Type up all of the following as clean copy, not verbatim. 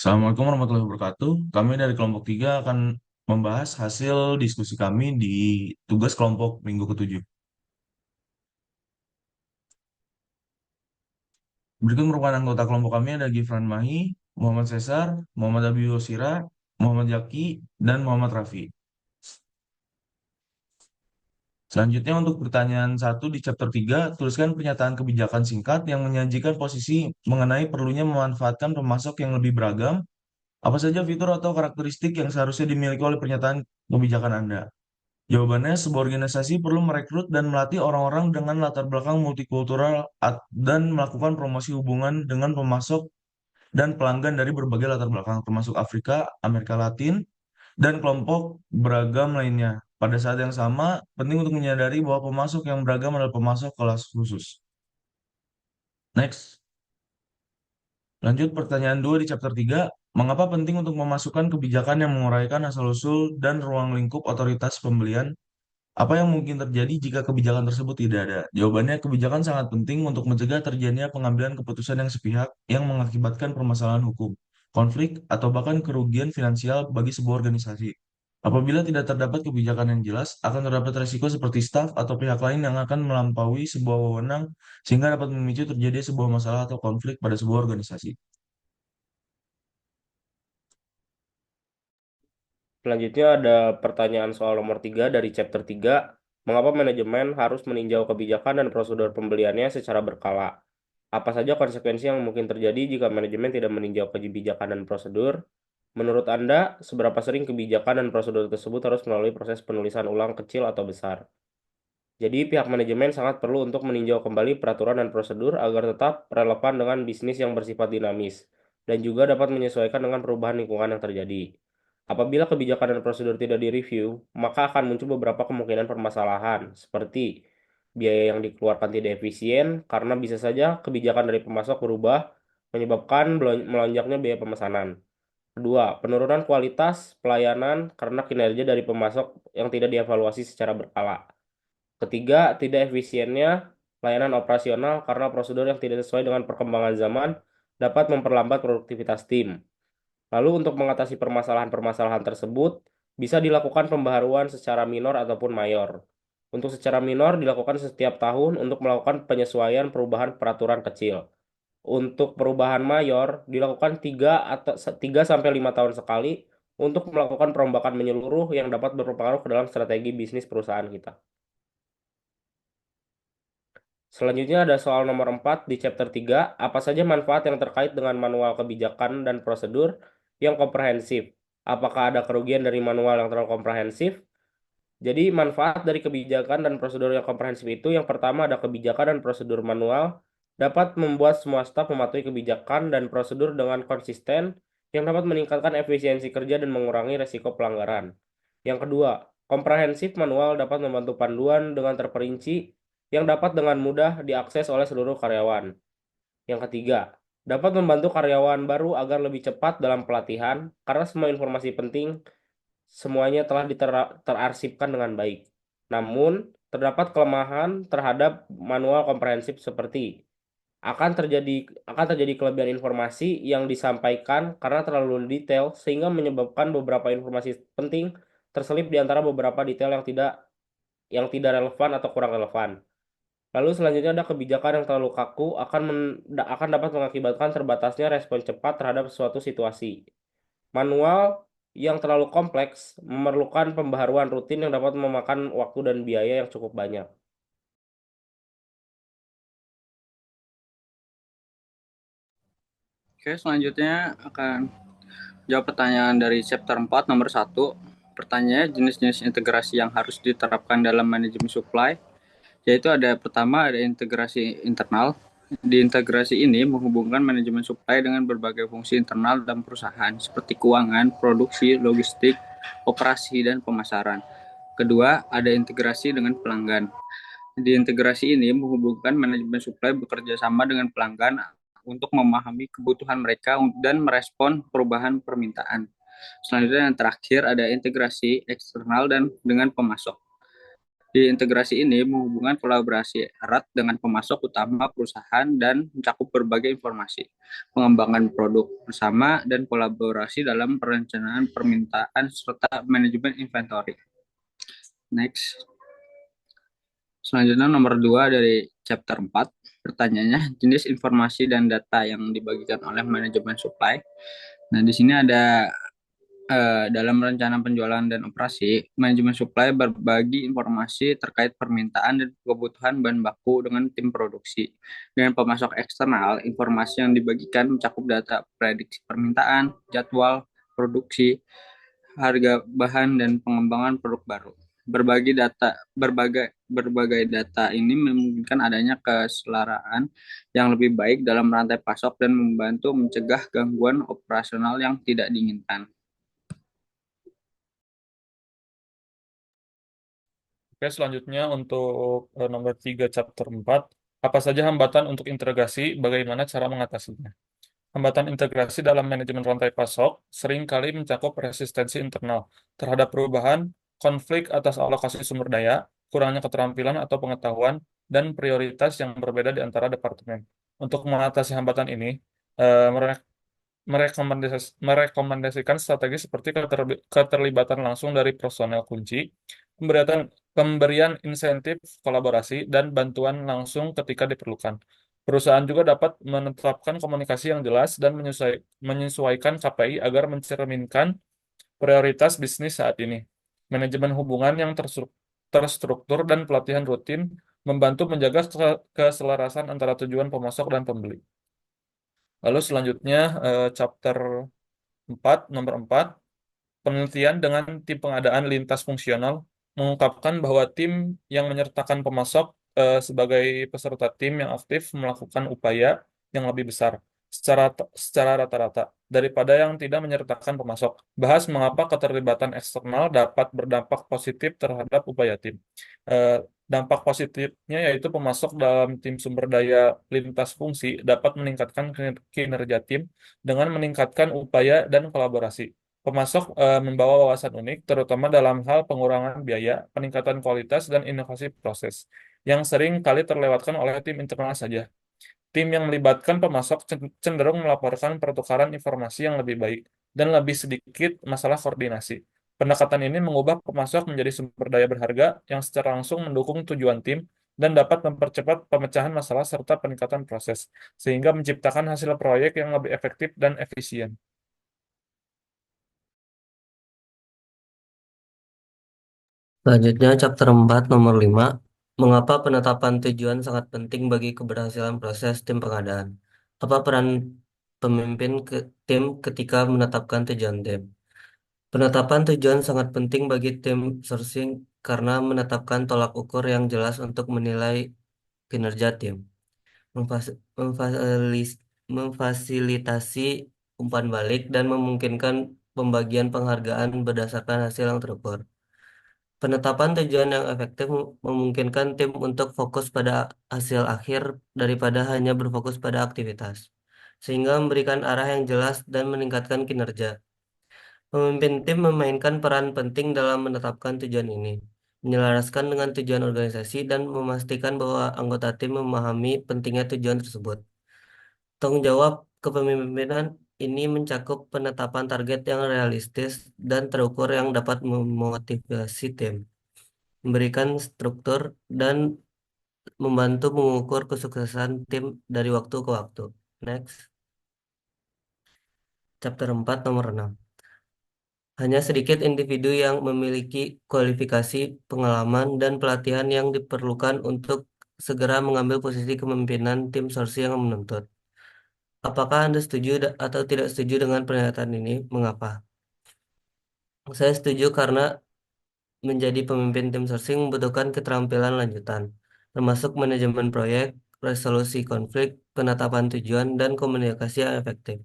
Assalamualaikum warahmatullahi wabarakatuh. Kami dari kelompok 3 akan membahas hasil diskusi kami di tugas kelompok minggu ketujuh. Berikut merupakan anggota kelompok kami ada Gifran Mahi, Muhammad Cesar, Muhammad Abi Yosira, Muhammad Yaki, dan Muhammad Rafi. Selanjutnya untuk pertanyaan satu di chapter 3, tuliskan pernyataan kebijakan singkat yang menyajikan posisi mengenai perlunya memanfaatkan pemasok yang lebih beragam. Apa saja fitur atau karakteristik yang seharusnya dimiliki oleh pernyataan kebijakan Anda? Jawabannya, sebuah organisasi perlu merekrut dan melatih orang-orang dengan latar belakang multikultural dan melakukan promosi hubungan dengan pemasok dan pelanggan dari berbagai latar belakang, termasuk Afrika, Amerika Latin, dan kelompok beragam lainnya. Pada saat yang sama, penting untuk menyadari bahwa pemasok yang beragam adalah pemasok kelas khusus. Next. Lanjut pertanyaan 2 di chapter 3. Mengapa penting untuk memasukkan kebijakan yang menguraikan asal-usul dan ruang lingkup otoritas pembelian? Apa yang mungkin terjadi jika kebijakan tersebut tidak ada? Jawabannya, kebijakan sangat penting untuk mencegah terjadinya pengambilan keputusan yang sepihak yang mengakibatkan permasalahan hukum, konflik, atau bahkan kerugian finansial bagi sebuah organisasi. Apabila tidak terdapat kebijakan yang jelas, akan terdapat resiko seperti staf atau pihak lain yang akan melampaui sebuah wewenang sehingga dapat memicu terjadi sebuah masalah atau konflik pada sebuah organisasi. Selanjutnya ada pertanyaan soal nomor 3 dari chapter 3. Mengapa manajemen harus meninjau kebijakan dan prosedur pembeliannya secara berkala? Apa saja konsekuensi yang mungkin terjadi jika manajemen tidak meninjau kebijakan dan prosedur? Menurut Anda, seberapa sering kebijakan dan prosedur tersebut harus melalui proses penulisan ulang kecil atau besar? Jadi, pihak manajemen sangat perlu untuk meninjau kembali peraturan dan prosedur agar tetap relevan dengan bisnis yang bersifat dinamis dan juga dapat menyesuaikan dengan perubahan lingkungan yang terjadi. Apabila kebijakan dan prosedur tidak direview, maka akan muncul beberapa kemungkinan permasalahan, seperti biaya yang dikeluarkan tidak efisien karena bisa saja kebijakan dari pemasok berubah, menyebabkan melonjaknya biaya pemesanan. Kedua, penurunan kualitas pelayanan karena kinerja dari pemasok yang tidak dievaluasi secara berkala. Ketiga, tidak efisiennya layanan operasional karena prosedur yang tidak sesuai dengan perkembangan zaman dapat memperlambat produktivitas tim. Lalu untuk mengatasi permasalahan-permasalahan tersebut, bisa dilakukan pembaharuan secara minor ataupun mayor. Untuk secara minor dilakukan setiap tahun untuk melakukan penyesuaian perubahan peraturan kecil. Untuk perubahan mayor dilakukan 3 sampai 5 tahun sekali untuk melakukan perombakan menyeluruh yang dapat berpengaruh ke dalam strategi bisnis perusahaan kita. Selanjutnya ada soal nomor 4 di chapter 3. Apa saja manfaat yang terkait dengan manual kebijakan dan prosedur yang komprehensif? Apakah ada kerugian dari manual yang terlalu komprehensif? Jadi manfaat dari kebijakan dan prosedur yang komprehensif itu yang pertama ada kebijakan dan prosedur manual dapat membuat semua staf mematuhi kebijakan dan prosedur dengan konsisten yang dapat meningkatkan efisiensi kerja dan mengurangi resiko pelanggaran. Yang kedua, komprehensif manual dapat membantu panduan dengan terperinci yang dapat dengan mudah diakses oleh seluruh karyawan. Yang ketiga, dapat membantu karyawan baru agar lebih cepat dalam pelatihan karena semua informasi penting semuanya telah terarsipkan dengan baik. Namun, terdapat kelemahan terhadap manual komprehensif seperti akan terjadi akan terjadi kelebihan informasi yang disampaikan karena terlalu detail sehingga menyebabkan beberapa informasi penting terselip di antara beberapa detail yang tidak relevan atau kurang relevan. Lalu selanjutnya ada kebijakan yang terlalu kaku akan dapat mengakibatkan terbatasnya respon cepat terhadap suatu situasi. Manual yang terlalu kompleks memerlukan pembaharuan rutin yang dapat memakan waktu dan biaya yang cukup banyak. Oke, selanjutnya akan jawab pertanyaan dari chapter 4 nomor 1. Pertanyaannya jenis-jenis integrasi yang harus diterapkan dalam manajemen supply, yaitu ada pertama ada integrasi internal. Di integrasi ini menghubungkan manajemen supply dengan berbagai fungsi internal dalam perusahaan seperti keuangan, produksi, logistik, operasi, dan pemasaran. Kedua, ada integrasi dengan pelanggan. Di integrasi ini menghubungkan manajemen supply bekerja sama dengan pelanggan untuk memahami kebutuhan mereka dan merespon perubahan permintaan. Selanjutnya yang terakhir ada integrasi eksternal dan dengan pemasok. Di integrasi ini menghubungkan kolaborasi erat dengan pemasok utama perusahaan dan mencakup berbagai informasi, pengembangan produk bersama, dan kolaborasi dalam perencanaan permintaan serta manajemen inventory. Next. Selanjutnya nomor 2 dari chapter 4. Pertanyaannya, jenis informasi dan data yang dibagikan oleh manajemen supply. Nah, di sini ada dalam rencana penjualan dan operasi, manajemen supply berbagi informasi terkait permintaan dan kebutuhan bahan baku dengan tim produksi. Dengan pemasok eksternal, informasi yang dibagikan mencakup data prediksi permintaan, jadwal produksi, harga bahan, dan pengembangan produk baru. Berbagai data ini memungkinkan adanya keselaraan yang lebih baik dalam rantai pasok dan membantu mencegah gangguan operasional yang tidak diinginkan. Oke, selanjutnya untuk nomor 3 chapter 4, apa saja hambatan untuk integrasi, bagaimana cara mengatasinya? Hambatan integrasi dalam manajemen rantai pasok seringkali mencakup resistensi internal terhadap perubahan, konflik atas alokasi sumber daya, kurangnya keterampilan atau pengetahuan, dan prioritas yang berbeda di antara departemen. Untuk mengatasi hambatan ini, mereka merekomendasikan strategi seperti keterlibatan langsung dari personel kunci, pemberian insentif kolaborasi, dan bantuan langsung ketika diperlukan. Perusahaan juga dapat menetapkan komunikasi yang jelas dan menyesuaikan KPI agar mencerminkan prioritas bisnis saat ini. Manajemen hubungan yang terstruktur dan pelatihan rutin membantu menjaga keselarasan antara tujuan pemasok dan pembeli. Lalu selanjutnya chapter 4, nomor 4, penelitian dengan tim pengadaan lintas fungsional mengungkapkan bahwa tim yang menyertakan pemasok sebagai peserta tim yang aktif melakukan upaya yang lebih besar secara rata-rata daripada yang tidak menyertakan pemasok. Bahas mengapa keterlibatan eksternal dapat berdampak positif terhadap upaya tim. Eh, Dampak positifnya yaitu pemasok dalam tim sumber daya lintas fungsi dapat meningkatkan kinerja tim dengan meningkatkan upaya dan kolaborasi. Pemasok membawa wawasan unik, terutama dalam hal pengurangan biaya, peningkatan kualitas, dan inovasi proses, yang sering kali terlewatkan oleh tim internal saja. Tim yang melibatkan pemasok cenderung melaporkan pertukaran informasi yang lebih baik dan lebih sedikit masalah koordinasi. Pendekatan ini mengubah pemasok menjadi sumber daya berharga yang secara langsung mendukung tujuan tim dan dapat mempercepat pemecahan masalah serta peningkatan proses, sehingga menciptakan hasil proyek yang lebih efektif dan efisien. Selanjutnya, chapter 4, nomor 5. Mengapa penetapan tujuan sangat penting bagi keberhasilan proses tim pengadaan? Apa peran pemimpin tim ketika menetapkan tujuan tim? Penetapan tujuan sangat penting bagi tim sourcing karena menetapkan tolak ukur yang jelas untuk menilai kinerja tim, memfasilitasi umpan balik, dan memungkinkan pembagian penghargaan berdasarkan hasil yang terukur. Penetapan tujuan yang efektif memungkinkan tim untuk fokus pada hasil akhir daripada hanya berfokus pada aktivitas, sehingga memberikan arah yang jelas dan meningkatkan kinerja. Pemimpin tim memainkan peran penting dalam menetapkan tujuan ini, menyelaraskan dengan tujuan organisasi, dan memastikan bahwa anggota tim memahami pentingnya tujuan tersebut. Tanggung jawab kepemimpinan ini mencakup penetapan target yang realistis dan terukur yang dapat memotivasi tim, memberikan struktur, dan membantu mengukur kesuksesan tim dari waktu ke waktu. Next, chapter 4, nomor 6. Hanya sedikit individu yang memiliki kualifikasi, pengalaman, dan pelatihan yang diperlukan untuk segera mengambil posisi kepemimpinan tim sourcing yang menuntut. Apakah Anda setuju atau tidak setuju dengan pernyataan ini? Mengapa? Saya setuju karena menjadi pemimpin tim sourcing membutuhkan keterampilan lanjutan, termasuk manajemen proyek, resolusi konflik, penetapan tujuan, dan komunikasi yang efektif.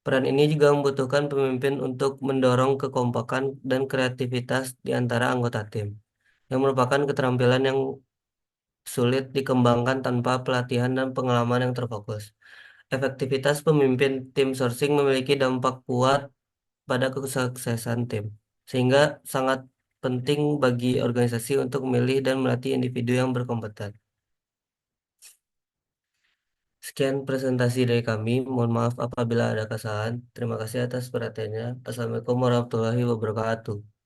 Peran ini juga membutuhkan pemimpin untuk mendorong kekompakan dan kreativitas di antara anggota tim, yang merupakan keterampilan yang sulit dikembangkan tanpa pelatihan dan pengalaman yang terfokus. Efektivitas pemimpin tim sourcing memiliki dampak kuat pada kesuksesan tim, sehingga sangat penting bagi organisasi untuk memilih dan melatih individu yang berkompeten. Sekian presentasi dari kami. Mohon maaf apabila ada kesalahan. Terima kasih atas perhatiannya. Assalamualaikum warahmatullahi wabarakatuh.